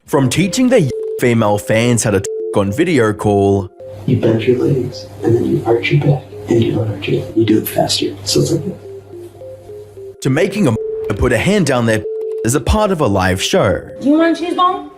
From teaching their female fans how to on video call, you bend your legs, and then you arch your back, and you don't arch it. You do it faster. So it's like this. to making a put a hand down their as a part of a live show. Do you want cheese bone?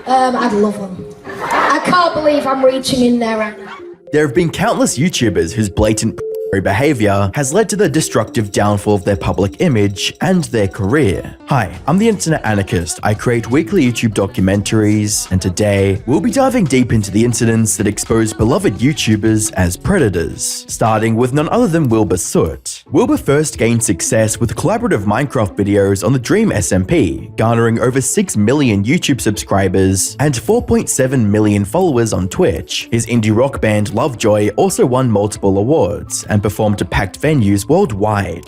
I'd love one. I can't believe I'm reaching in there right now. There have been countless YouTubers whose blatant behavior has led to the destructive downfall of their public image and their career. Hi, I'm the Internet Anarchist. I create weekly YouTube documentaries, and today we'll be diving deep into the incidents that expose beloved YouTubers as predators, starting with none other than Wilbur Soot. Wilbur first gained success with collaborative Minecraft videos on the Dream SMP, garnering over 6 million YouTube subscribers and 4.7 million followers on Twitch. His indie rock band Lovejoy also won multiple awards and performed to packed venues worldwide.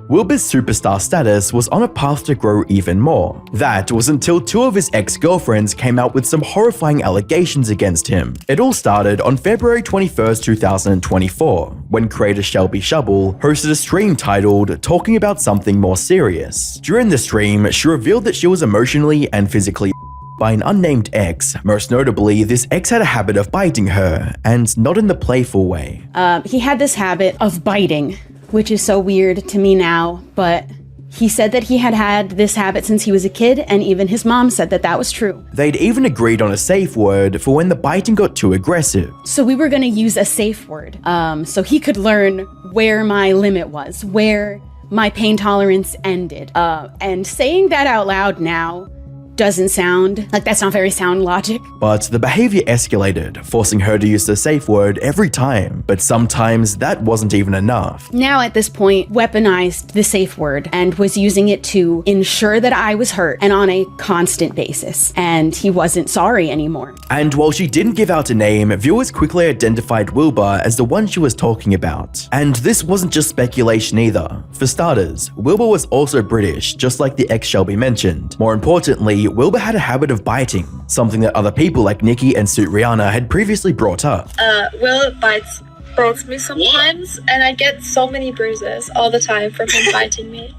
Wilbur's superstar status was on a path to grow even more. That was until two of his ex-girlfriends came out with some horrifying allegations against him. It all started on February 21st, 2024, when creator Shelby Shubble hosted a stream titled Talking About Something More Serious. During the stream, she revealed that she was emotionally and physically by an unnamed ex. Most notably, this ex had a habit of biting her, and not in the playful way. He had this habit of biting, which is so weird to me now, but he said that he had this habit since he was a kid, and even his mom said that that was true. They'd even agreed on a safe word for when the biting got too aggressive. So we were gonna use a safe word, so he could learn where my limit was, where my pain tolerance ended. And saying that out loud now doesn't sound like that's not very sound logic. But the behavior escalated, forcing her to use the safe word every time. But sometimes that wasn't even enough. Now at this point, weaponized the safe word and was using it to ensure that I was hurt and on a constant basis. And he wasn't sorry anymore. And while she didn't give out a name, viewers quickly identified Wilbur as the one she was talking about. And this wasn't just speculation either. For starters, Wilbur was also British, just like the ex Shelby mentioned. More importantly, Wilbur had a habit of biting, something that other people like Nikki and Suit Rihanna had previously brought up. Will bites both me sometimes, and I get so many bruises all the time from him biting me.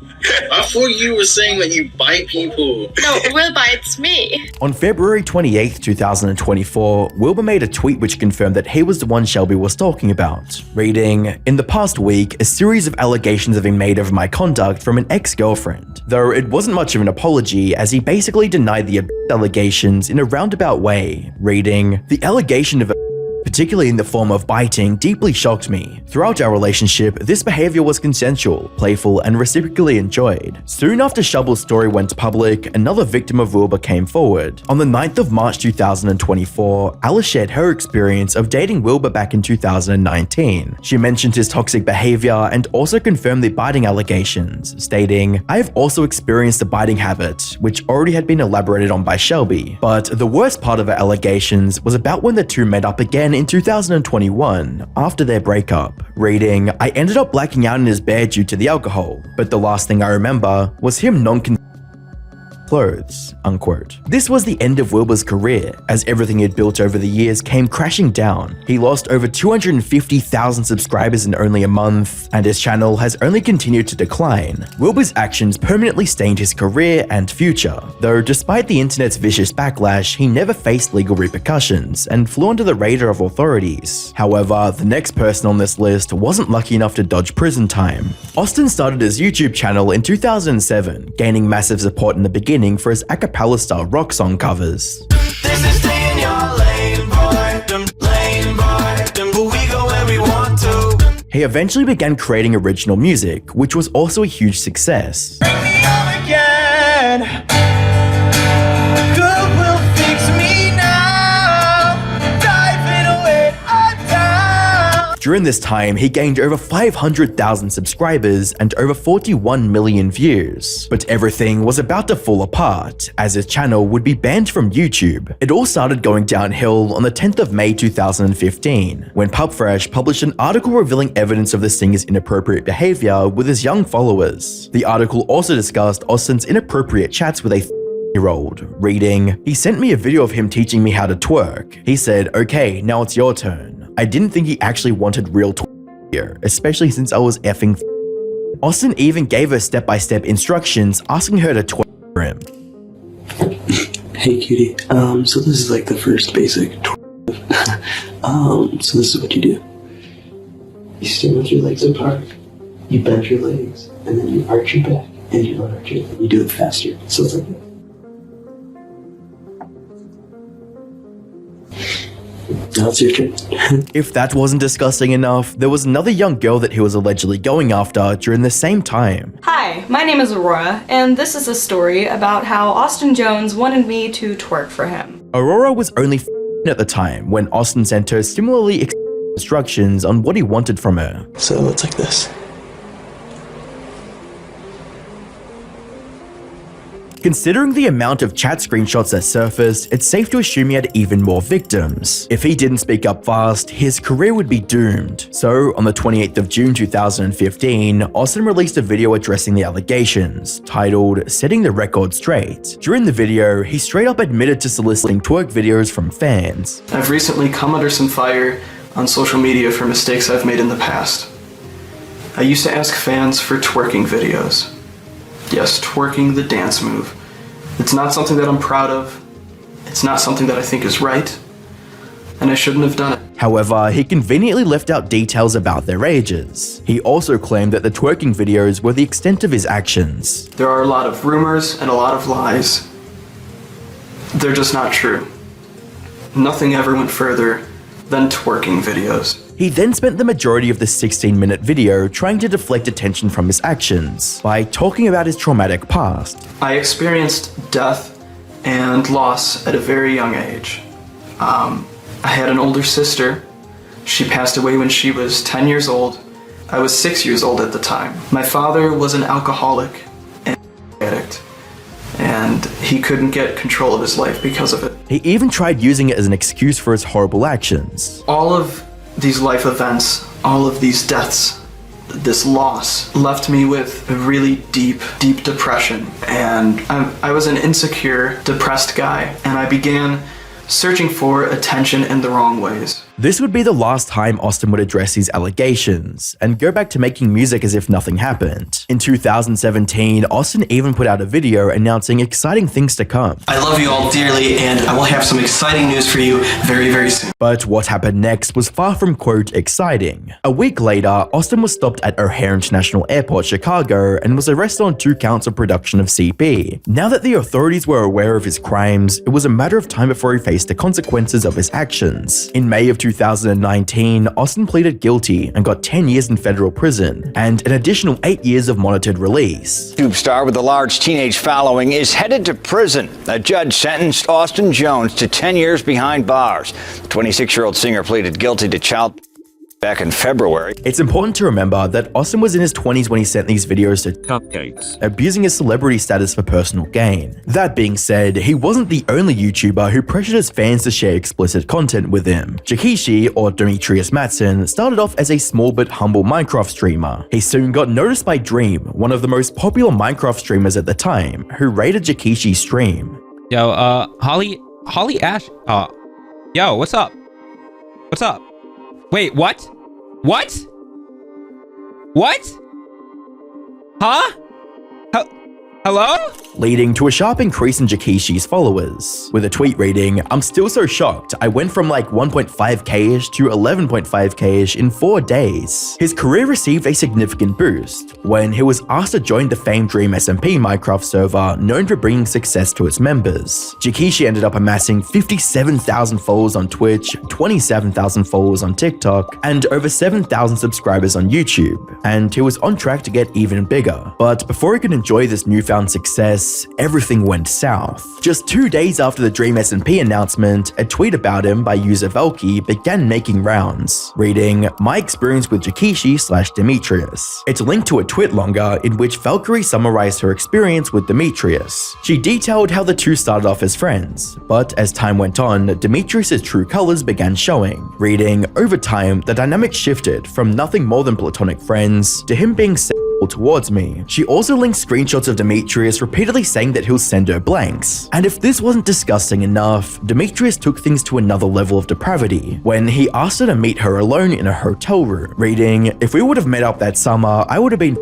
I thought you were saying that you bite people. No, Will bites me. On February 28th, 2024, Wilbur made a tweet which confirmed that he was the one Shelby was talking about, reading, "In the past week, a series of allegations have been made of my conduct from an ex-girlfriend, though it wasn't much of an apology as he basically denied the allegations in a roundabout way, reading, the allegation of particularly in the form of biting, deeply shocked me. Throughout our relationship, this behavior was consensual, playful, and reciprocally enjoyed. Soon after Shubble's story went public, another victim of Wilbur came forward. On the 9th of March 2024, Alice shared her experience of dating Wilbur back in 2019. She mentioned his toxic behavior and also confirmed the biting allegations, stating, "I have also experienced a biting habit, which already had been elaborated on by Shelby. But the worst part of her allegations was about when the two met up again in 2021, after their breakup, reading, I ended up blacking out in his bed due to the alcohol, but the last thing I remember was him clothes, unquote. This was the end of Wilbur's career, as everything he'd built over the years came crashing down. He lost over 250,000 subscribers in only a month, and his channel has only continued to decline. Wilbur's actions permanently stained his career and future, though despite the internet's vicious backlash, he never faced legal repercussions and flew under the radar of authorities. However, the next person on this list wasn't lucky enough to dodge prison time. Austin started his YouTube channel in 2007, gaining massive support in the beginning for his a cappella style rock song covers. This is stay in your lane, boy, we go where we want to. He eventually began creating original music, which was also a huge success. Bring me home again. Good will fix me now. Diving away or down. During this time, he gained over 500,000 subscribers and over 41 million views. But everything was about to fall apart, as his channel would be banned from YouTube. It all started going downhill on the 10th of May 2015, when PubFresh published an article revealing evidence of the singer's inappropriate behavior with his young followers. The article also discussed Austin's inappropriate chats with a year-old, reading, he sent me a video of him teaching me how to twerk. He said, okay, now it's your turn. I didn't think he actually wanted real twerk here, especially since I was effing Austin even gave her step-by-step instructions, asking her to twerk for him. Hey cutie, so this is like the first basic so this is what you do. You stand with your legs apart, you bend your legs, and then you arch your back, and you lower your chin. You do it faster, so it's like this. Now it's your turn. If that wasn't disgusting enough, there was another young girl that he was allegedly going after during the same time. Hi, my name is Aurora, and this is a story about how Austin Jones wanted me to twerk for him. Aurora was only at the time when Austin sent her similarly instructions on what he wanted from her. So it's like this. Considering the amount of chat screenshots that surfaced, it's safe to assume he had even more victims. If he didn't speak up fast, his career would be doomed. So, on the 28th of June 2015, Austin released a video addressing the allegations, titled "Setting the Record Straight." During the video, he straight up admitted to soliciting twerk videos from fans. I've recently come under some fire on social media for mistakes I've made in the past. I used to ask fans for twerking videos. Yes, twerking, the dance move. It's not something that I'm proud of. It's not something that I think is right. And I shouldn't have done it. However, he conveniently left out details about their ages. He also claimed that the twerking videos were the extent of his actions. There are a lot of rumors and a lot of lies. They're just not true. Nothing ever went further than twerking videos. He then spent the majority of the 16-minute video trying to deflect attention from his actions by talking about his traumatic past. I experienced death and loss at a very young age. I had an older sister. She passed away when she was 10 years old. I was 6 years old at the time. My father was an alcoholic and addict, and he couldn't get control of his life because of it. He even tried using it as an excuse for his horrible actions. All of these life events, all of these deaths, this loss left me with a really deep depression. And I was an insecure, depressed guy, and I began searching for attention in the wrong ways. This would be the last time Austin would address these allegations and go back to making music as if nothing happened. In 2017, Austin even put out a video announcing exciting things to come. I love you all dearly, and I will have some exciting news for you very, very soon. But what happened next was far from, quote, exciting. A week later, Austin was stopped at O'Hare International Airport, Chicago, and was arrested on 2 counts of production of CP. Now that the authorities were aware of his crimes, it was a matter of time before he faced the consequences of his actions. In May of 2019, Austin pleaded guilty and got 10 years in federal prison and an additional 8 years of monitored release. YouTube star with a large teenage following is headed to prison. A judge sentenced Austin Jones to 10 years behind bars. The 26-year-old singer pleaded guilty to child back in February. It's important to remember that Austin was in his 20s when he sent these videos to Cupcakes, abusing his celebrity status for personal gain. That being said, he wasn't the only YouTuber who pressured his fans to share explicit content with him. Jakishi, or Demetrius Matson, started off as a small but humble Minecraft streamer. He soon got noticed by Dream, one of the most popular Minecraft streamers at the time, who raided Jakishi's stream. Yo, Holly Ash, yo, what's up? What's up? Wait, what? What? What? Huh? Hello? Leading to a sharp increase in Jakishi's followers, with a tweet reading, "I'm still so shocked. I went from like 1.5k-ish to 11.5k-ish in 4 days." His career received a significant boost when he was asked to join the famed Dream SMP Minecraft server known for bringing success to its members. Jakishi ended up amassing 57,000 followers on Twitch, 27,000 followers on TikTok, and over 7,000 subscribers on YouTube, and he was on track to get even bigger. But before he could enjoy this newfound success, everything went south. Just 2 days after the Dream SMP announcement, a tweet about him by user Valky began making rounds, reading, "My experience with Jakishi/Demetrius." It's linked to a tweet longer in which Valkyrie summarized her experience with Demetrius. She detailed how the two started off as friends, but as time went on, Demetrius' true colors began showing, reading, "Over time, the dynamic shifted from nothing more than platonic friends to him being towards me." She also linked screenshots of Demetrius repeatedly saying that he'll send her blanks. And if this wasn't disgusting enough, Demetrius took things to another level of depravity when he asked her to meet her alone in a hotel room, reading, "If we would have met up that summer, I would have been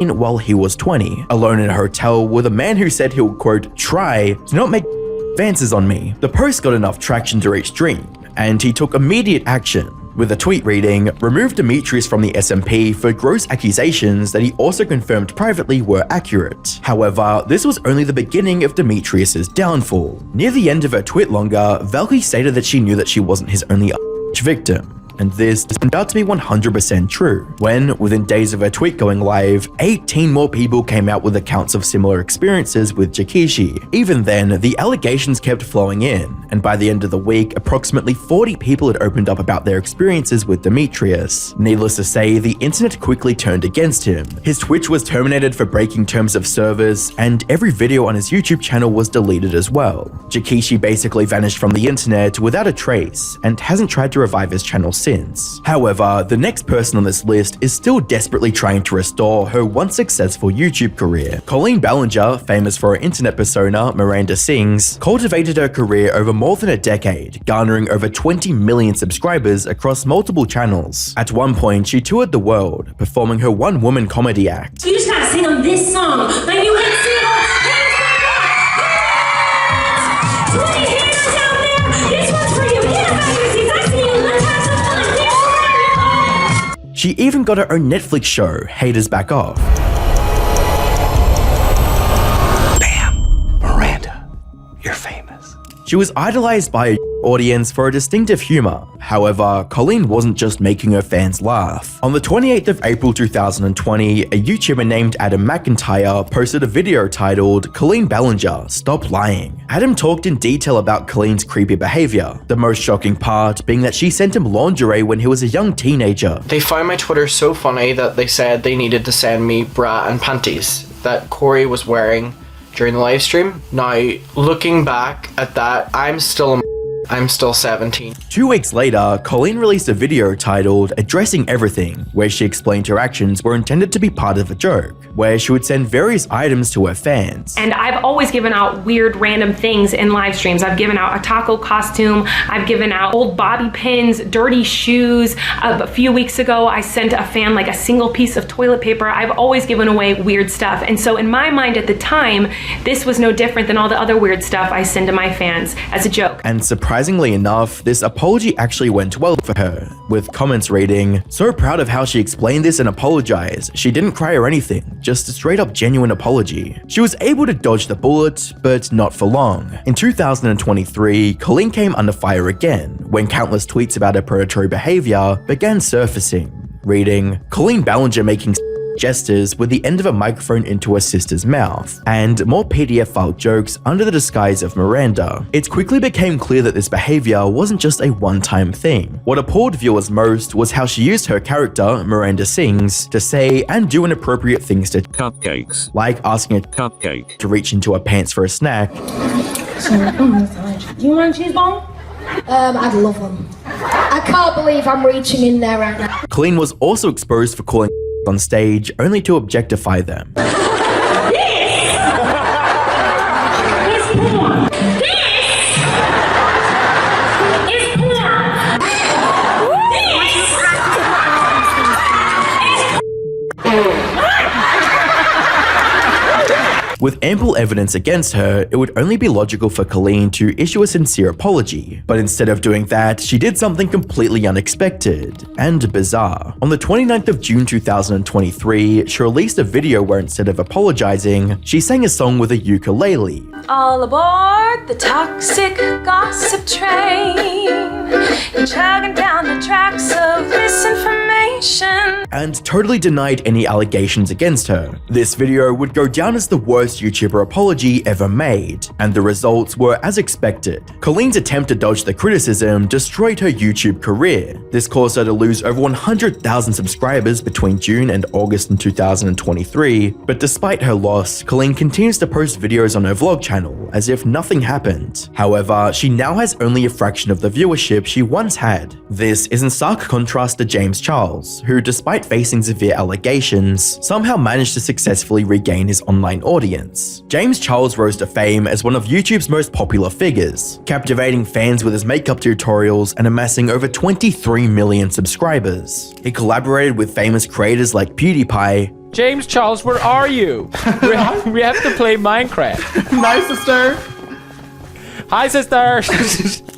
while he was 20, alone in a hotel with a man who said he would, quote, try to not make advances on me. The post got enough traction to reach Dream, and he took immediate action, with a tweet reading, "Remove Demetrius from the SMP for gross accusations that he also confirmed privately were accurate." However, this was only the beginning of Demetrius's downfall. Near the end of her tweet longer, Valky stated that she knew that she wasn't his only victim. And this turned out to be 100% true, when, within days of her tweet going live, 18 more people came out with accounts of similar experiences with Jakishi. Even then, the allegations kept flowing in, and by the end of the week, approximately 40 people had opened up about their experiences with Demetrius. Needless to say, the internet quickly turned against him. His Twitch was terminated for breaking terms of service, and every video on his YouTube channel was deleted as well. Jakishi basically vanished from the internet without a trace, and hasn't tried to revive his channel since. However, the next person on this list is still desperately trying to restore her once successful YouTube career. Colleen Ballinger, famous for her internet persona, Miranda Sings, cultivated her career over more than a decade, garnering over 20 million subscribers across multiple channels. At one point, she toured the world, performing her one-woman comedy act. You just gotta sing them this song, like you hit single. She even got her own Netflix show, Haters Back Off. Bam! Miranda, you're famous. She was idolized by a audience for a distinctive humor. However, Colleen wasn't just making her fans laugh. On the 28th of April 2020, a YouTuber named Adam McIntyre posted a video titled "Colleen Ballinger, Stop Lying." Adam talked in detail about Colleen's creepy behavior, the most shocking part being that she sent him lingerie when he was a young teenager. They found my Twitter so funny that they said they needed to send me bra and panties that Corey was wearing during the live stream. Now, looking back at that, I'm still 17. 2 weeks later, Colleen released a video titled "Addressing Everything," where she explained her actions were intended to be part of a joke, where she would send various items to her fans. And I've always given out weird random things in live streams. I've given out a taco costume, I've given out old bobby pins, dirty shoes. A few weeks ago, I sent a fan like a single piece of toilet paper. I've always given away weird stuff. And so in my mind at the time, this was no different than all the other weird stuff I send to my fans as a joke. And surprisingly enough, this apology actually went well for her, with comments reading, "So proud of how she explained this and apologized. She didn't cry or anything, just a straight up genuine apology." She was able to dodge the bullet, but not for long. In 2023, Colleen came under fire again, when countless tweets about her predatory behavior began surfacing, reading, "Colleen Ballinger making gestures with the end of a microphone into her sister's mouth, and more PDF file jokes under the disguise of Miranda." It quickly became clear that this behavior wasn't just a one-time thing. What appalled viewers most was how she used her character, Miranda Sings, to say and do inappropriate things to cupcakes, like asking a cupcake to reach into her pants for a snack. Do you want a cheese ball? I'd love one. I can't believe I'm reaching in there right now. Colleen was also exposed for calling on stage only to objectify them. With ample evidence against her, it would only be logical for Colleen to issue a sincere apology. But instead of doing that, she did something completely unexpected and bizarre. On the 29th of June 2023, she released a video where instead of apologizing, she sang a song with a ukulele. All aboard the toxic gossip train. You're chugging down the tracks of misinformation. And totally denied any allegations against her. This video would go down as the worst YouTuber apology ever made, and the results were as expected. Colleen's attempt to dodge the criticism destroyed her YouTube career. This caused her to lose over 100,000 subscribers between June and August in 2023, but despite her loss, Colleen continues to post videos on her vlog channel as if nothing happened. However, she now has only a fraction of the viewership she once had. This is in stark contrast to James Charles, who despite facing severe allegations, somehow managed to successfully regain his online audience. James Charles rose to fame as one of YouTube's most popular figures, captivating fans with his makeup tutorials and amassing over 23 million subscribers. He collaborated with famous creators like PewDiePie, James Charles, where are you? We have to play Minecraft. Nice, sister. Hi, sister.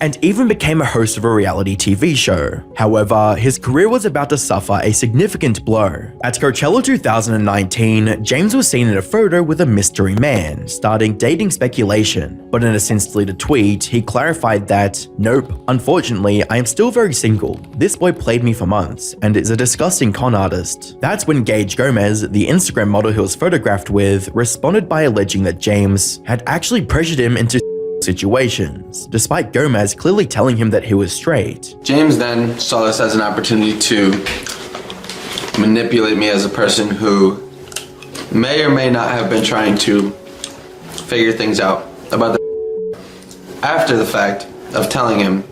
And even became a host of a reality TV show. However, his career was about to suffer a significant blow. At Coachella 2019, James was seen in a photo with a mystery man, starting dating speculation. But in a since deleted tweet, he clarified that, "Nope, unfortunately, I am still very single. This boy played me for months and is a disgusting con artist." That's when Gage Gomez, the Instagram model he was photographed with, responded by alleging that James had actually pressured him into situations, despite Gomez clearly telling him that he was straight. James then saw this as an opportunity to manipulate me as a person who may or may not have been trying to figure things out about the after the fact of telling him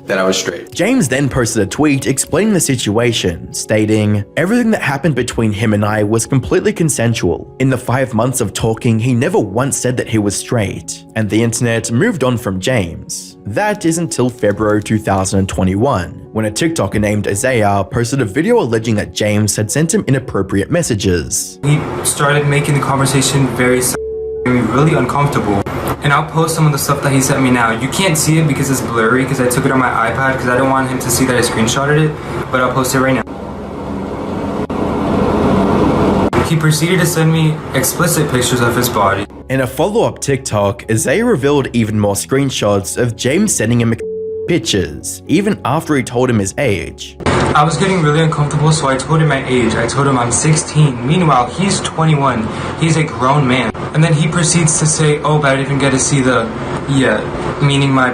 that I was straight. James then posted a tweet explaining the situation, stating, "Everything that happened between him and I was completely consensual. In the 5 months of talking, he never once said that he was straight." And the internet moved on from James. That is until February 2021, when a TikToker named Isaiah posted a video alleging that James had sent him inappropriate messages. He started making the conversation very really uncomfortable. And I'll post some of the stuff that he sent me now. You can't see it because it's blurry because I took it on my iPad because I don't want him to see that I screenshotted it, but I'll post it right now. He proceeded to send me explicit pictures of his body. In a follow-up TikTok, Isaiah revealed even more screenshots of James sending him pictures, even after he told him his age. I was getting really uncomfortable, so I told him my age. I told him I'm 16. Meanwhile, he's 21. He's a grown man. And then he proceeds to say, "Oh, but I didn't get to see meaning my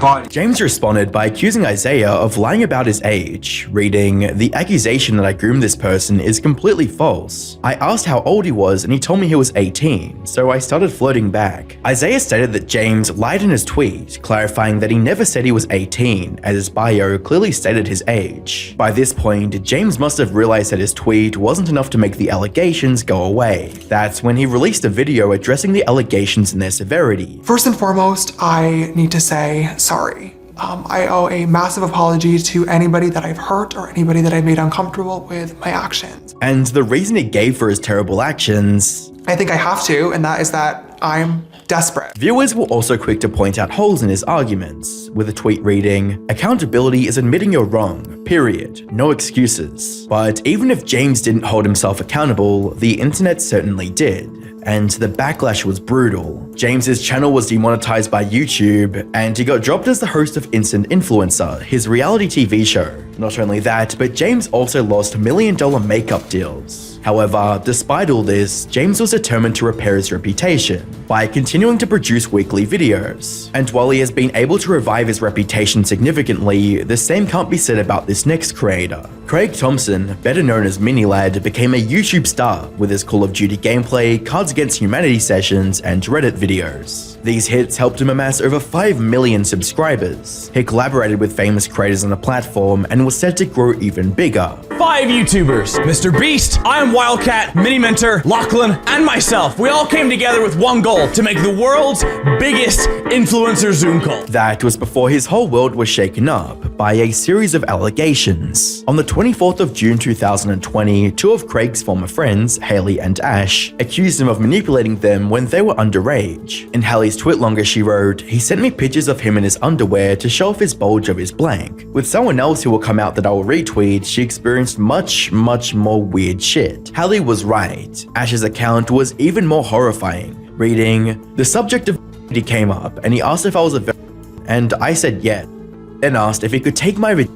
body." James responded by accusing Isaiah of lying about his age, reading, "The accusation that I groomed this person is completely false. I asked how old he was and he told me he was 18, so I started flirting back." Isaiah stated that James lied in his tweet, clarifying that he never said he was 18, as his bio clearly stated his age. By this point, James must have realized that his tweet wasn't enough to make the allegations go away. That's when he released a video addressing the allegations and their severity. First and foremost, I need to say sorry. I owe a massive apology to anybody that I've hurt or anybody that I've made uncomfortable with my actions. And the reason he gave for his terrible actions, I think I have to, and that is that I'm desperate. Viewers were also quick to point out holes in his arguments, with a tweet reading, "Accountability is admitting you're wrong, period. No excuses." But even if James didn't hold himself accountable, the internet certainly did. And the backlash was brutal. James's channel was demonetized by YouTube, and he got dropped as the host of Instant Influencer, his reality TV show. Not only that, but James also lost million-dollar makeup deals. However, despite all this, James was determined to repair his reputation by continuing to produce weekly videos. And while he has been able to revive his reputation significantly, the same can't be said about this next creator. Craig Thompson, better known as Minilad, became a YouTube star with his Call of Duty gameplay, Cards Against Humanity sessions, and Reddit videos. These hits helped him amass over 5 million subscribers. He collaborated with famous creators on the platform and was set to grow even bigger. 5 YouTubers, Mr. Beast, I am Wildcat, Mini Mentor, Lachlan, and myself. We all came together with one goal, to make the world's biggest influencer Zoom call. That was before his whole world was shaken up by a series of allegations. On the 24th of June 2020, two of Craig's former friends, Haley and Ash, accused him of manipulating them when they were underage. In Haley's tweet longer, she wrote, "He sent me pictures of him in his underwear to show off his bulge of his blank." With someone else who will come out that I will retweet, she experienced much more weird shit. Haley was right. Ash's account was even more horrifying, reading, "The subject of he came up and he asked if I was a and I said yes. Then asked if he could take my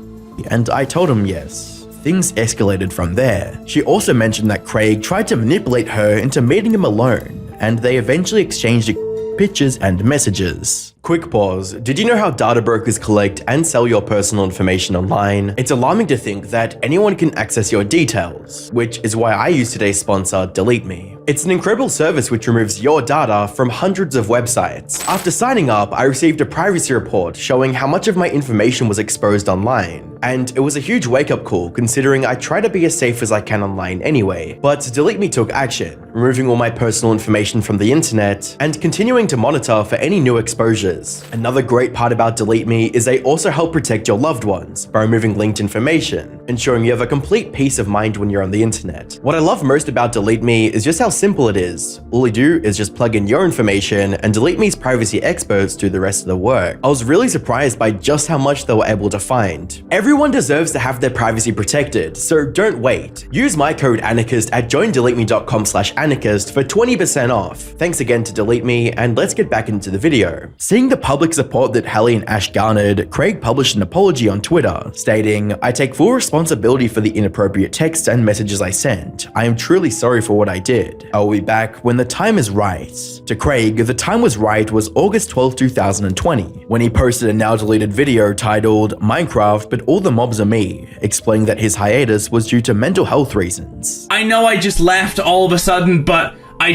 and I told him yes. Things escalated from there." She also mentioned that Craig tried to manipulate her into meeting him alone, and they eventually exchanged pictures and messages. Quick pause. Did you know how data brokers collect and sell your personal information online? It's alarming to think that anyone can access your details, which is why I use today's sponsor, Delete Me. It's an incredible service which removes your data from hundreds of websites. After signing up, I received a privacy report showing how much of my information was exposed online. And it was a huge wake-up call considering I try to be as safe as I can online anyway. But Delete Me took action, removing all my personal information from the internet and continuing to monitor for any new exposures. Another great part about Delete Me is they also help protect your loved ones by removing linked information, ensuring you have a complete peace of mind when you're on the internet. What I love most about Delete Me is just how simple it is. All you do is just plug in your information and Delete Me's privacy experts do the rest of the work. I was really surprised by just how much they were able to find. Everyone deserves to have their privacy protected, so don't wait. Use my code Anarchist at joindeleteme.com/anarchist for 20% off. Thanks again to Delete Me, and let's get back into the video. Seeing the public support that Hallie and Ash garnered, Craig published an apology on Twitter, stating, "I take full responsibility for the inappropriate texts and messages I sent. I am truly sorry for what I did. I will be back when the time is right." To Craig, the time was right was August 12, 2020, when he posted a now deleted video titled Minecraft but all the mobs are me, explaining that his hiatus was due to mental health reasons. I know I just left all of a sudden, but I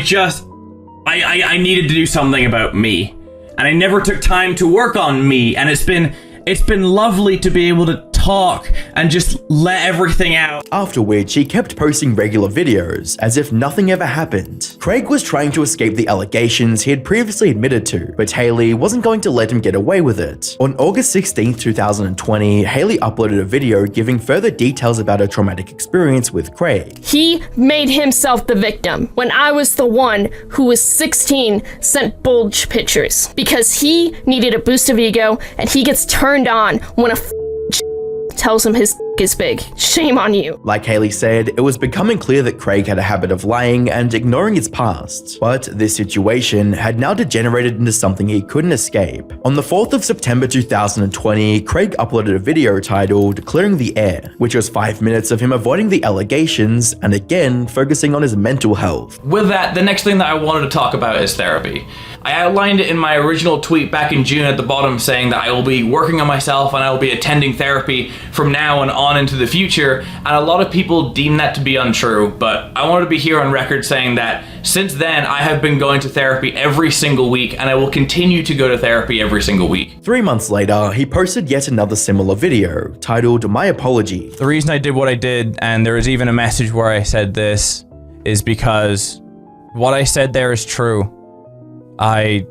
needed to do something about me. And I never took time to work on me, and it's been lovely to be able to talk and just let everything out. After which, he kept posting regular videos, as if nothing ever happened. Craig was trying to escape the allegations he had previously admitted to, but Haley wasn't going to let him get away with it. On August 16, 2020, Haley uploaded a video giving further details about her traumatic experience with Craig. He made himself the victim when I was the one who was 16 sent bulge pictures because he needed a boost of ego and he gets turned on when a tells him his is big. Shame on you. Like Haley said, it was becoming clear that Craig had a habit of lying and ignoring his past, but this situation had now degenerated into something he couldn't escape. On the 4th of September 2020, Craig uploaded a video titled Clearing the Air, which was 5 minutes of him avoiding the allegations and again focusing on his mental health. With that, the next thing that I wanted to talk about is therapy. I outlined it in my original tweet back in June at the bottom, saying that I will be working on myself and I will be attending therapy from now and on into the future, and a lot of people deem that to be untrue, but I want to be here on record saying that since then I have been going to therapy every single week and I will continue to go to therapy every single week. 3 months later, he posted yet another similar video titled My Apology. The reason I did what I did, and there was even a message where I said this, is because what I said there is true. I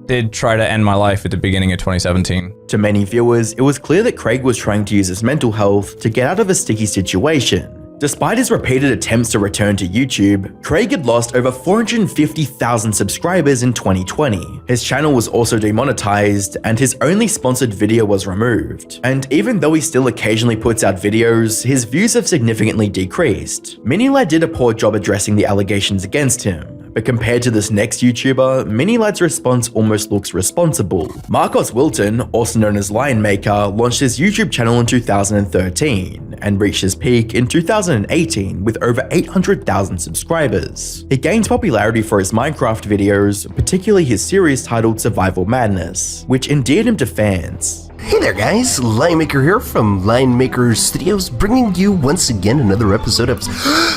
did try to end my life at the beginning of 2017. To many viewers, it was clear that Craig was trying to use his mental health to get out of a sticky situation. Despite his repeated attempts to return to YouTube, Craig had lost over 450,000 subscribers in 2020. His channel was also demonetized, and his only sponsored video was removed. And even though he still occasionally puts out videos, his views have significantly decreased. Minilad did a poor job addressing the allegations against him, but compared to this next YouTuber, Minilad's response almost looks responsible. Marcos Wilton, also known as Lion Maker, launched his YouTube channel in 2013 and reached his peak in 2018 with over 800,000 subscribers. He gained popularity for his Minecraft videos, particularly his series titled Survival Madness, which endeared him to fans. Hey there guys, Lionmaker here from Lionmaker Studios, bringing you once again another episode of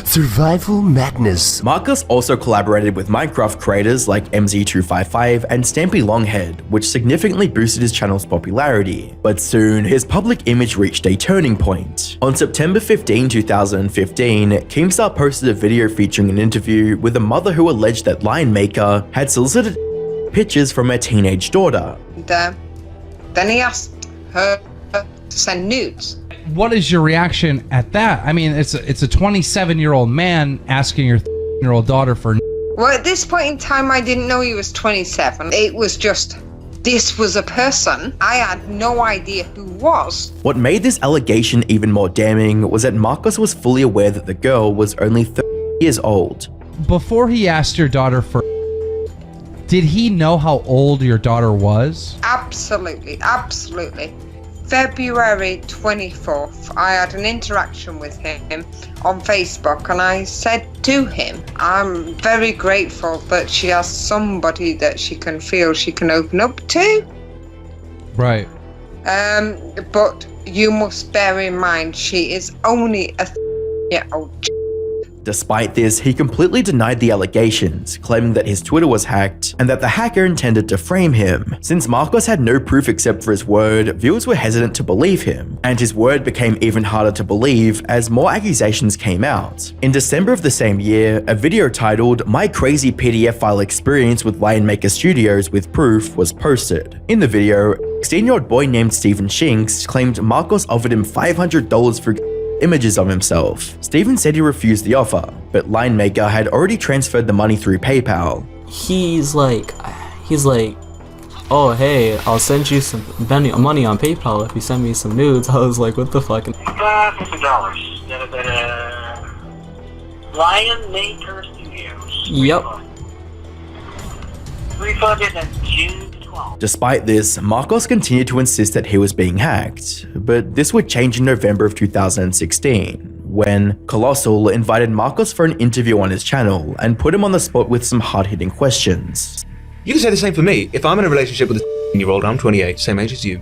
Survival Madness. Marcus also collaborated with Minecraft creators like MZ255 and Stampy Longhead, which significantly boosted his channel's popularity. But soon, his public image reached a turning point. On September 15, 2015, Keemstar posted a video featuring an interview with a mother who alleged that Lionmaker had solicited pictures from her teenage daughter. Then he asked her to send nudes. What is your reaction at that? I mean, it's a 27-year-old man asking your 13-year-old daughter for. Well, at this point in time, I didn't know he was 27. It was just, this was a person I had no idea who was. What made this allegation even more damning was that Marcus was fully aware that the girl was only 30 years old. Before he asked your daughter for, did he know how old your daughter was? Absolutely, absolutely. February 24th, I had an interaction with him on Facebook, and I said to him, I'm very grateful that she has somebody that she can feel she can open up to. Right. But you must bear in mind, she is only a 30-year-old. Despite this, he completely denied the allegations, claiming that his Twitter was hacked and that the hacker intended to frame him. Since Marcos had no proof except for his word, viewers were hesitant to believe him, and his word became even harder to believe as more accusations came out. In December of the same year, a video titled "My Crazy PDF File Experience with Lionmaker Studios with Proof" was posted. In the video, a 16-year-old boy named Steven Shinks claimed Marcos offered him $500 for images of himself. Steven said he refused the offer, but Linemaker had already transferred the money through PayPal. He's like, oh hey, I'll send you some money on PayPal if you send me some nudes. I was like, what the fuck? $50. Lionmaker Studios. Yep. Refunded in June 12th. Despite this, Marcos continued to insist that he was being hacked, but this would change in November of 2016, when Colossal invited Marcos for an interview on his channel and put him on the spot with some hard-hitting questions. You can say the same for me. If I'm in a relationship with a 16-year-old, I'm 28, same age as you,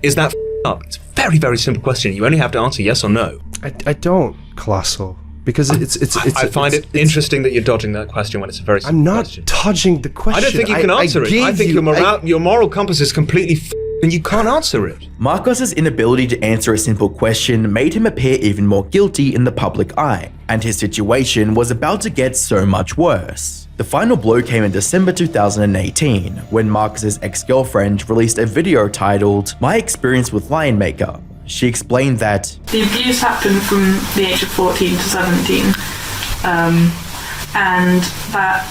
is that up? It's a very, very simple question. You only have to answer yes or no. I don't, Colossal. Because I find it interesting that you're dodging that question when it's a very simple question. I'm not dodging the question. I don't think you can answer it. I think your moral compass is completely and you can't answer it. Marcos's inability to answer a simple question made him appear even more guilty in the public eye, and his situation was about to get so much worse. The final blow came in December 2018, when Marcos's ex-girlfriend released a video titled "My Experience with Lionmaker." She explained that the abuse happened from the age of 14 to 17, and that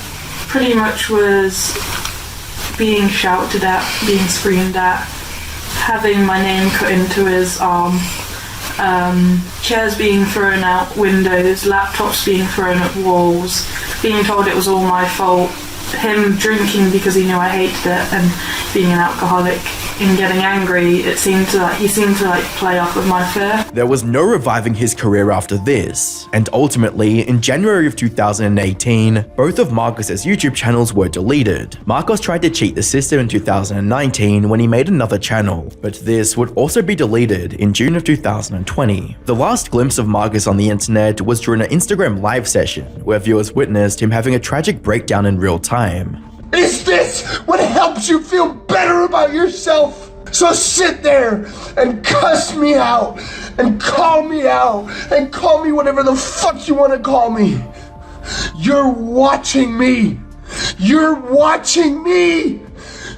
pretty much was being shouted at, being screamed at, having my name cut into his arm, chairs being thrown out windows, laptops being thrown at walls, being told it was all my fault, him drinking because he knew I hated it, and being an alcoholic and getting angry. He seemed to play off of my fear. There was no reviving his career after this, and ultimately, in January of 2018, both of Marcos's YouTube channels were deleted. Marcos tried to cheat the system in 2019 when he made another channel, but this would also be deleted in June of 2020. The last glimpse of Marcos on the internet was during an Instagram live session, where viewers witnessed him having a tragic breakdown in real time. Is this what helps you feel better about yourself? So sit there and cuss me out and call me whatever the fuck you want to call me. You're watching me. You're watching me.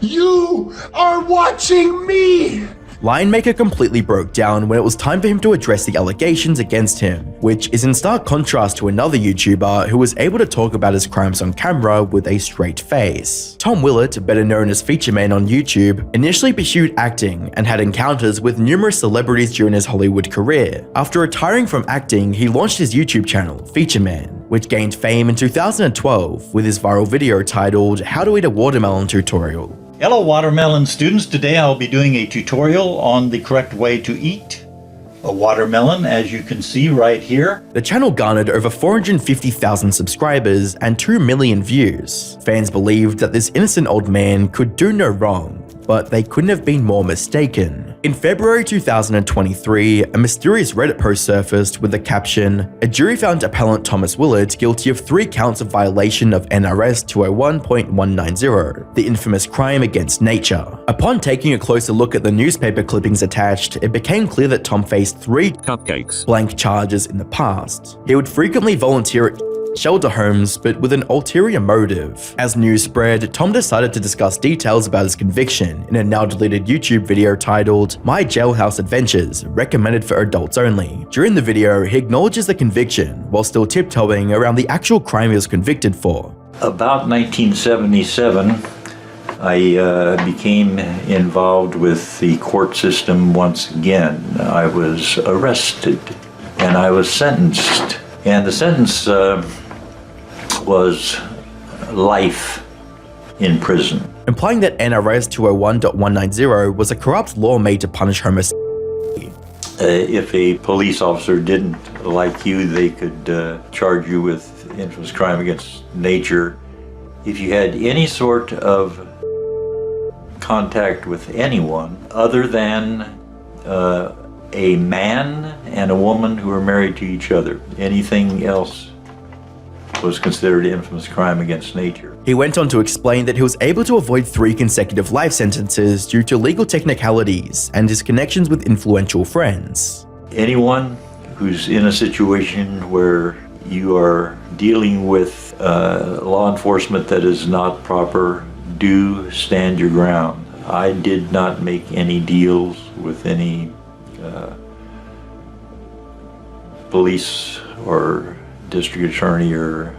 You are watching me. Lionmaker completely broke down when it was time for him to address the allegations against him, which is in stark contrast to another YouTuber who was able to talk about his crimes on camera with a straight face. Tom Willett, better known as Feature Man on YouTube, initially pursued acting and had encounters with numerous celebrities during his Hollywood career. After retiring from acting, he launched his YouTube channel, Feature Man, which gained fame in 2012 with his viral video titled "How to Eat a Watermelon Tutorial." Hello watermelon students, today I'll be doing a tutorial on the correct way to eat a watermelon, as you can see right here. The channel garnered over 450,000 subscribers and 2 million views. Fans believed that this innocent old man could do no wrong, but they couldn't have been more mistaken. In February 2023, a mysterious Reddit post surfaced with the caption, "A jury found appellant Thomas Willett guilty of 3 counts of violation of NRS 201.190, the infamous crime against nature." Upon taking a closer look at the newspaper clippings attached, it became clear that Tom faced 3 blank charges in the past. He would frequently volunteer at shelter homes, but with an ulterior motive. As news spread, Tom decided to discuss details about his conviction in a now deleted YouTube video titled "My Jailhouse Adventures, recommended for adults only." During the video, he acknowledges the conviction while still tiptoeing around the actual crime he was convicted for. About 1977, I became involved with the court system once again. I was arrested and I was sentenced. And the sentence was life in prison. Implying that NRS 201.190 was a corrupt law made to punish homosexuality. If a police officer didn't like you, they could charge you with infamous crime against nature. If you had any sort of contact with anyone other than a man and a woman who were married to each other, anything else was considered an infamous crime against nature. He went on to explain that he was able to avoid 3 consecutive life sentences due to legal technicalities and his connections with influential friends. Anyone who's in a situation where you are dealing with law enforcement that is not proper, do stand your ground. I did not make any deals with any police or district attorney or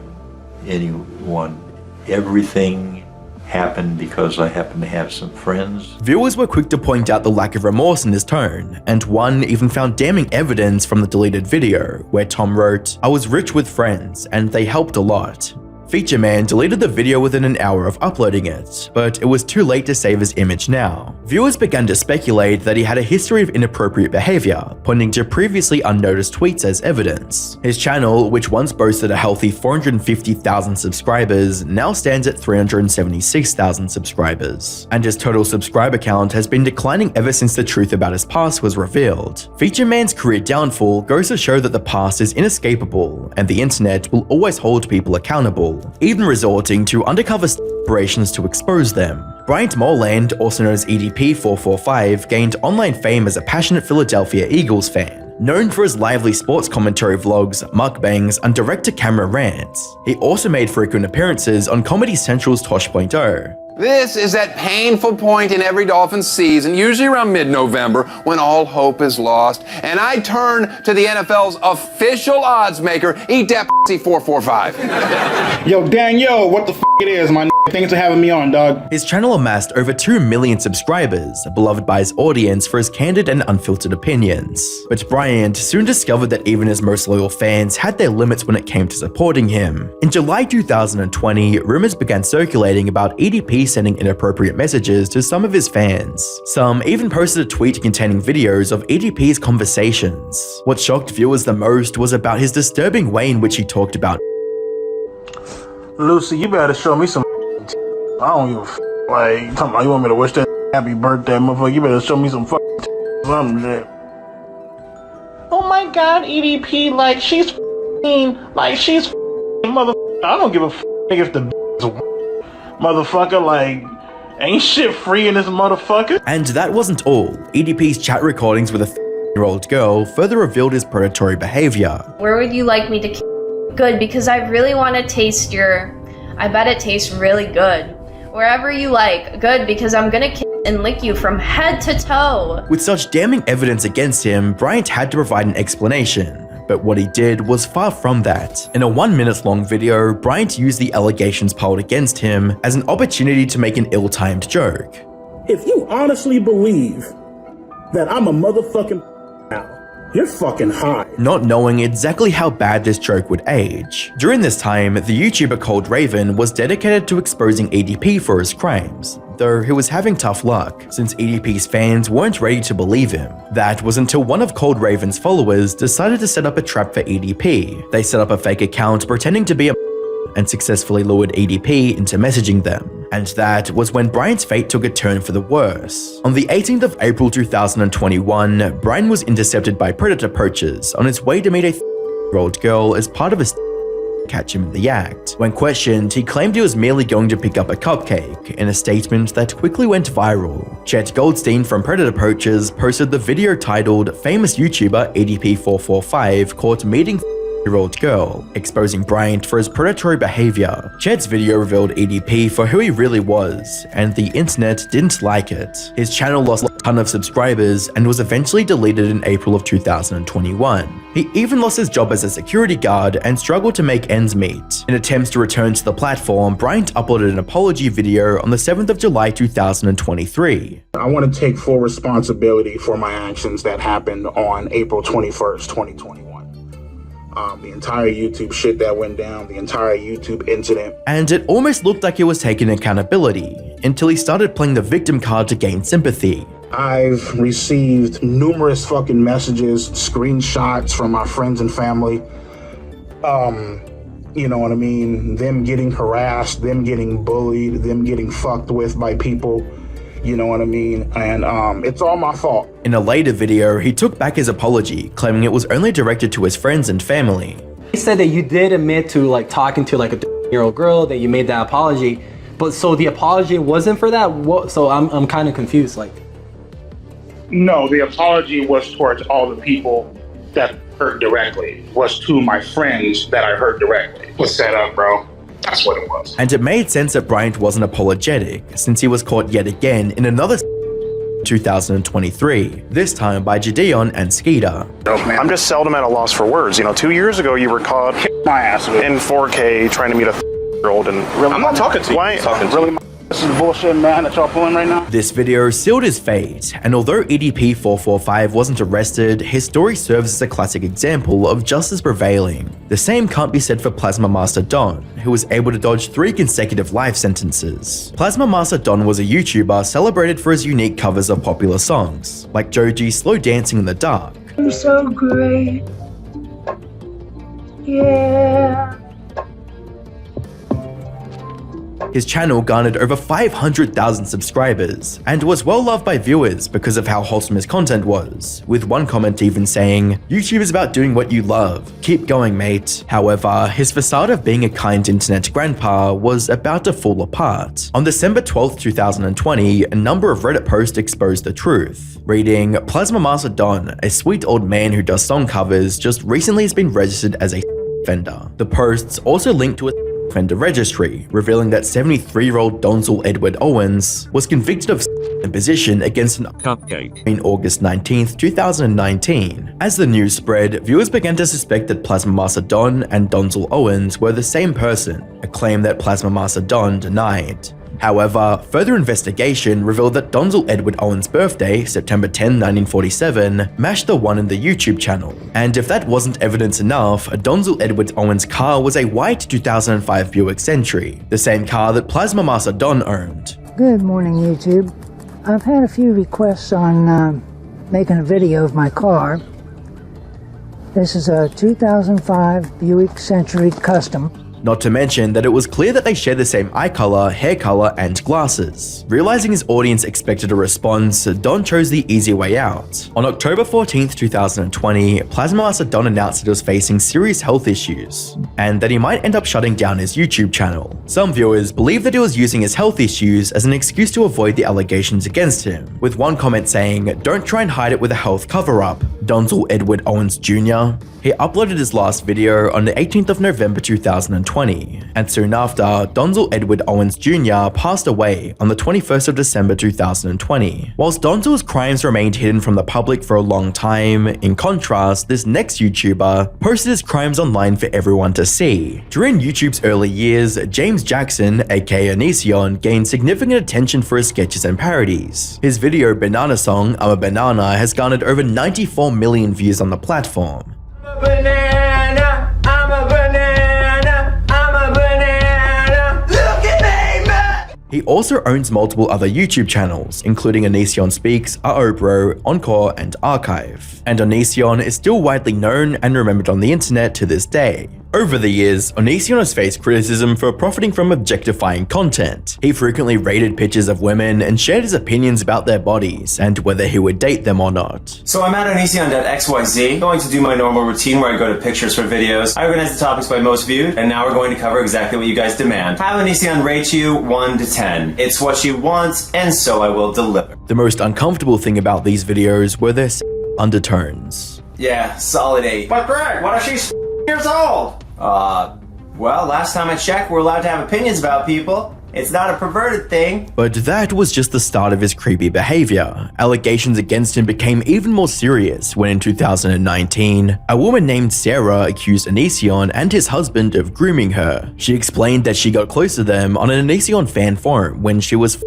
anyone. Everything happened because I happened to have some friends. Viewers were quick to point out the lack of remorse in his tone, and one even found damning evidence from the deleted video, where Tom wrote, "I was rich with friends, and they helped a lot." Feature Man deleted the video within an hour of uploading it, but it was too late to save his image now. Viewers began to speculate that he had a history of inappropriate behavior, pointing to previously unnoticed tweets as evidence. His channel, which once boasted a healthy 450,000 subscribers, now stands at 376,000 subscribers, and his total subscriber count has been declining ever since the truth about his past was revealed. Feature Man's career downfall goes to show that the past is inescapable, and the internet will always hold people accountable, even resorting to undercover operations to expose them. Bryant Morland, also known as EDP445, gained online fame as a passionate Philadelphia Eagles fan, known for his lively sports commentary vlogs, mukbangs, and direct-to-camera rants. He also made frequent appearances on Comedy Central's Tosh.0. This is that painful point in every Dolphins season, usually around mid-November, when all hope is lost, and I turn to the NFL's official odds maker, Eat That Pussy 445. Yo, Daniel, what the f it is, my n***? Thanks for having me on, dog. His channel amassed over 2 million subscribers, beloved by his audience for his candid and unfiltered opinions. But Bryant soon discovered that even his most loyal fans had their limits when it came to supporting him. In July 2020, rumors began circulating about EDP sending inappropriate messages to some of his fans. Some even posted a tweet containing videos of EDP's conversations. What shocked viewers the most was about his disturbing way in which he talked about Lucy, you better show me some I don't give a f. Like, talking about you want me to wish that happy birthday, motherfucker. You better show me some something shit. Oh my god, EDP, like, she's motherfucker. I don't give a f if the motherfucker, like, ain't shit free in this motherfucker. And that wasn't all. EDP's chat recordings with a 13-year-old girl further revealed his predatory behavior. Where would you like me to good, because I really want to taste your... I bet it tastes really good. Wherever you like. Good, because I'm gonna kiss and lick you from head to toe. With such damning evidence against him, Bryant had to provide an explanation. But what he did was far from that. In a 1-minute long video, Bryant used the allegations piled against him as an opportunity to make an ill-timed joke. If you honestly believe that I'm a motherfucking now, you're fucking high. Not knowing exactly how bad this joke would age. During this time, the YouTuber Cold Raven was dedicated to exposing EDP for his crimes, though he was having tough luck, since EDP's fans weren't ready to believe him. That was until one of Cold Raven's followers decided to set up a trap for EDP. They set up a fake account pretending to be a and successfully lured EDP into messaging them. And that was when Bryant's fate took a turn for the worse. On the 18th of April 2021, Brian was intercepted by predator poachers on his way to meet a 13-year-old girl as part of a catch him in the act. When questioned, he claimed he was merely going to pick up a cupcake, in a statement that quickly went viral. Chet Goldstein from Predator Poachers posted the video titled "Famous YouTuber EDP445 Caught Meeting year-old girl," exposing Bryant for his predatory behavior. Chet's video revealed EDP for who he really was, and the internet didn't like it. His channel lost a ton of subscribers and was eventually deleted in April of 2021. He even lost his job as a security guard and struggled to make ends meet. In attempts to return to the platform, Bryant uploaded an apology video on the 7th of July 2023. I want to take full responsibility for my actions that happened on April 21st, 2021. The entire YouTube shit that went down, the entire YouTube incident. And it almost looked like he was taking accountability, until he started playing the victim card to gain sympathy. I've received numerous fucking messages, screenshots from my friends and family. You know what I mean? Them getting harassed, them getting bullied, them getting fucked with by people. You know what I mean? And it's all my fault. In a later video, he took back his apology, claiming it was only directed to his friends and family. You said that you did admit to like talking to like a 13-year-old girl, that you made that apology, but so the apology wasn't for that? What? So I'm kind of confused. Like, No, the apology was towards all the people that hurt directly. Was to my friends that I hurt directly. Was set up, bro. That's what it was. And it made sense that Bryant wasn't apologetic, since he was caught yet again in another 2023, this time by Gideon and Skeeter. I'm just seldom at a loss for words. 2 years ago you were caught my ass in 4K trying to meet a 13-year-old and really, I'm not talking to you. Why? Really, this is bullshit, man, that y'all pulling right now. This video sealed his fate, and although EDP445 wasn't arrested, his story serves as a classic example of justice prevailing. The same can't be said for Plasma Master Don, who was able to dodge 3 consecutive life sentences. Plasma Master Don was a YouTuber celebrated for his unique covers of popular songs, like Joji's Slow Dancing in the Dark. You're so great. Yeah. His channel garnered over 500,000 subscribers, and was well loved by viewers because of how wholesome his content was, with one comment even saying, "YouTube is about doing what you love. Keep going, mate." However, his facade of being a kind internet grandpa was about to fall apart. On December 12, 2020, a number of Reddit posts exposed the truth, reading, "Plasma Master Don, a sweet old man who does song covers, just recently has been registered as a offender." The posts also linked to a offender registry, revealing that 73-year-old Donzel Edward Owens was convicted of imposition against an cupcake in August 19, 2019. As the news spread, viewers began to suspect that Plasma Master Don and Donzel Owens were the same person, a claim that Plasma Master Don denied. However, further investigation revealed that Donzel Edward Owens' birthday, September 10, 1947, matched the one in the YouTube channel. And if that wasn't evidence enough, Donzel Edward Owens' car was a white 2005 Buick Century, the same car that Plasma Master Don owned. Good morning, YouTube. I've had a few requests on making a video of my car. This is a 2005 Buick Century Custom. Not to mention that it was clear that they shared the same eye color, hair color, and glasses. Realizing his audience expected a response, Don chose the easy way out. On October 14th, 2020, Plasma Master Don announced that he was facing serious health issues, and that he might end up shutting down his YouTube channel. Some viewers believe that he was using his health issues as an excuse to avoid the allegations against him, with one comment saying, "Don't try and hide it with a health cover-up, Donzel Edward Owens Jr." He uploaded his last video on the 18th of November 2020, and soon after, Donzel Edward Owens Jr. passed away on the 21st of December 2020. Whilst Donzel's crimes remained hidden from the public for a long time, in contrast, this next YouTuber posted his crimes online for everyone to see. During YouTube's early years, James Jackson, aka Onision, gained significant attention for his sketches and parodies. His video Banana Song, I'm a Banana has garnered over 94 million views on the platform. Banana, I'm a banana, I'm a banana. Look at me, man. He also owns multiple other YouTube channels, including Onision Speaks, Bro, Encore, and Archive. And Onision is still widely known and remembered on the internet to this day. Over the years, Onision has faced criticism for profiting from objectifying content. He frequently rated pictures of women and shared his opinions about their bodies and whether he would date them or not. So I'm at Onision.xyz, going to do my normal routine where I go to pictures for videos. I organize the topics by most viewed, and now we're going to cover exactly what you guys demand. Have Onision rate you 1 to 10. It's what you want, and so I will deliver. The most uncomfortable thing about these videos were their undertones. Yeah, solid 8. But Greg, what if she's years old? Well, last time I checked, we're allowed to have opinions about people. It's not a perverted thing. But that was just the start of his creepy behavior. Allegations against him became even more serious when in 2019, a woman named Sarah accused Onision and his husband of grooming her. She explained that she got close to them on an Onision fan forum when she was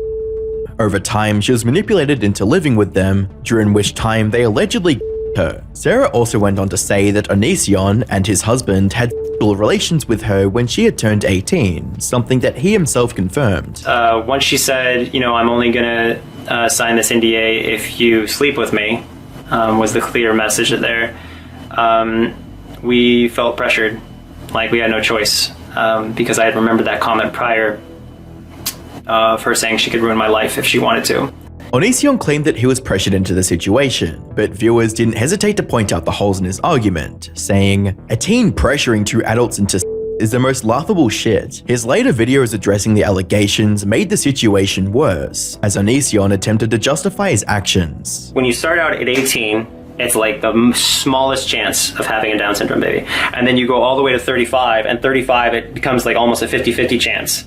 over time, she was manipulated into living with them, during which time they allegedly her. Sarah also went on to say that Onision and his husband had sexual relations with her when she had turned 18, something that he himself confirmed. Once she said, I'm only gonna sign this NDA if you sleep with me, was the clear message there. We felt pressured, like we had no choice, because I had remembered that comment prior of her saying she could ruin my life if she wanted to. Onision claimed that he was pressured into the situation, but viewers didn't hesitate to point out the holes in his argument, saying, "A teen pressuring two adults into is the most laughable shit." His later videos addressing the allegations made the situation worse, as Onision attempted to justify his actions. When you start out at 18, it's like the smallest chance of having a Down syndrome baby. And then you go all the way to 35, and 35 it becomes like almost a 50-50 chance,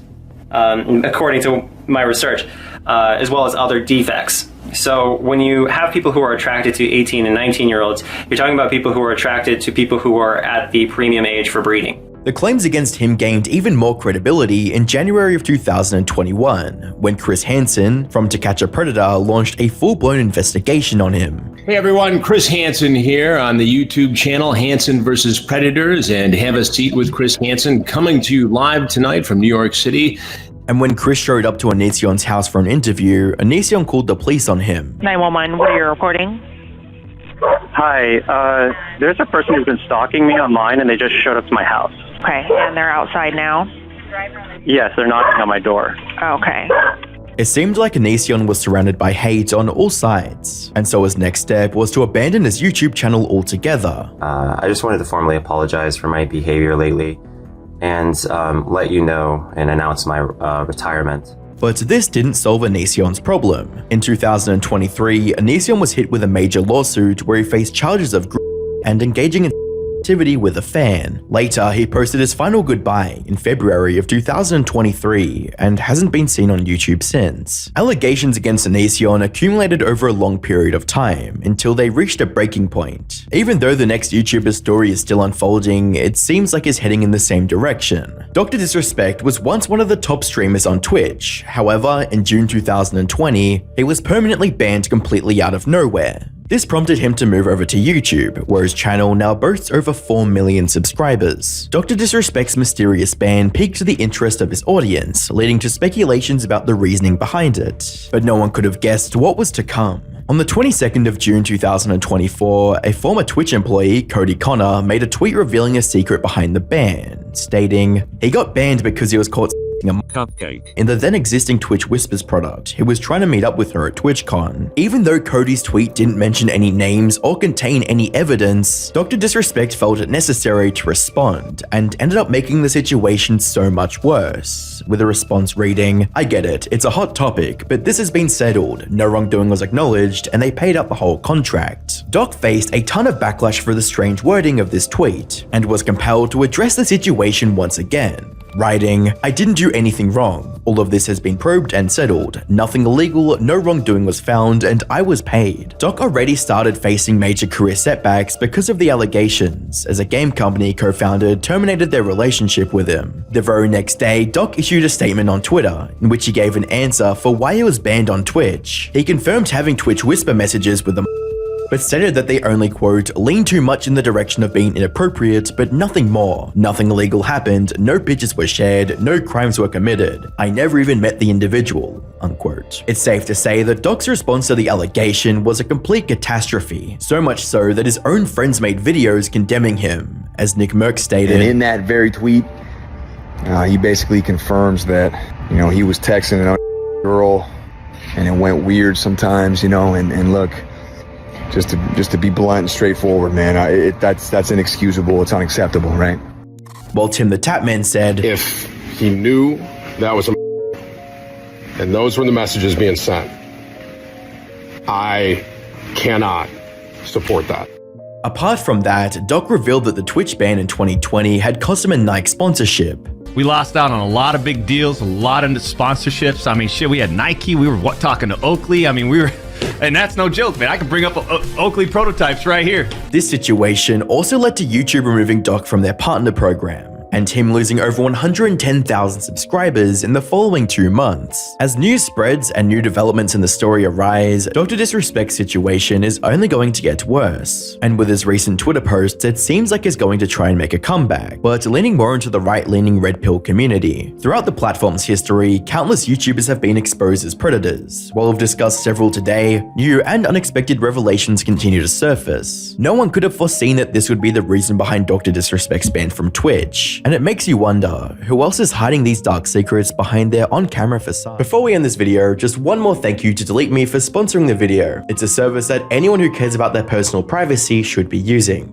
according to my research, as well as other defects. So when you have people who are attracted to 18 and 19-year-olds, you're talking about people who are attracted to people who are at the premium age for breeding. The claims against him gained even more credibility in January of 2021, when Chris Hansen from To Catch a Predator launched a full-blown investigation on him. Hey everyone, Chris Hansen here on the YouTube channel Hansen vs. Predators, and Have a Seat with Chris Hansen, coming to you live tonight from New York City. And when Chris showed up to Onision's house for an interview, Onision called the police on him. 911, what are you reporting? Hi, there's a person who's been stalking me online and they just showed up to my house. Okay, and they're outside now? Yes, they're knocking on my door. Okay. It seemed like Onision was surrounded by hate on all sides, and so his next step was to abandon his YouTube channel altogether. I just wanted to formally apologize for my behavior lately and let you know and announce my retirement. But this didn't solve Onision's problem. In 2023, Onision was hit with a major lawsuit where he faced charges of and engaging in activity with a fan. Later, he posted his final goodbye in February of 2023 and hasn't been seen on YouTube since. Allegations against Onision accumulated over a long period of time until they reached a breaking point. Even though the next YouTuber's story is still unfolding, it seems like it's heading in the same direction. Dr. Disrespect was once one of the top streamers on Twitch. However, in June 2020, he was permanently banned completely out of nowhere. This prompted him to move over to YouTube, where his channel now boasts over 4 million subscribers. Dr. Disrespect's mysterious ban piqued the interest of his audience, leading to speculations about the reasoning behind it. But no one could have guessed what was to come. On the 22nd of June 2024, a former Twitch employee, Cody Connor, made a tweet revealing a secret behind the ban, stating, he got banned because he was caught a cupcake in the then existing Twitch Whispers product. He was trying to meet up with her at TwitchCon. Even though Cody's tweet didn't mention any names or contain any evidence, Dr. Disrespect felt it necessary to respond and ended up making the situation so much worse, with a response reading, I get it, it's a hot topic, but this has been settled, no wrongdoing was acknowledged, and they paid up the whole contract. Doc faced a ton of backlash for the strange wording of this tweet, and was compelled to address the situation once again, writing, I didn't do anything wrong. All of this has been probed and settled. Nothing illegal, no wrongdoing was found, and I was paid. Doc already started facing major career setbacks because of the allegations, as a game company co-founded terminated their relationship with him. The very next day, Doc issued a statement on Twitter, in which he gave an answer for why he was banned on Twitch. He confirmed having Twitch Whisper messages with the but stated that they only, quote, lean too much in the direction of being inappropriate, but nothing more. Nothing illegal happened, no pictures were shared, no crimes were committed. I never even met the individual, unquote. It's safe to say that Doc's response to the allegation was a complete catastrophe, so much so that his own friends made videos condemning him. As Nick Merck stated, and in that very tweet, he basically confirms that, you know, he was texting an girl and it went weird sometimes, you know, and look, just to be blunt and straightforward, man, that's inexcusable, it's unacceptable, right? While Tim the Tapman said, if he knew that was and those were the messages being sent, I cannot support that. Apart from that, Doc revealed that the Twitch ban in 2020 had cost him a Nike sponsorship. We lost out on a lot of big deals, a lot of sponsorships. I mean, shit, we had Nike, we were talking to Oakley. I mean, we were, and that's no joke, man. I can bring up Oakley prototypes right here. This situation also led to YouTube removing Doc from their partner program, and him losing over 110,000 subscribers in the following 2 months. As news spreads and new developments in the story arise, Dr. Disrespect's situation is only going to get worse. And with his recent Twitter posts, it seems like he's going to try and make a comeback, but leaning more into the right-leaning red pill community. Throughout the platform's history, countless YouTubers have been exposed as predators. While we've discussed several today, new and unexpected revelations continue to surface. No one could have foreseen that this would be the reason behind Dr. Disrespect's ban from Twitch. much. And it makes you wonder, who else is hiding these dark secrets behind their on-camera facade? Before we end this video, just one more thank you to Delete Me for sponsoring the video. It's a service that anyone who cares about their personal privacy should be using.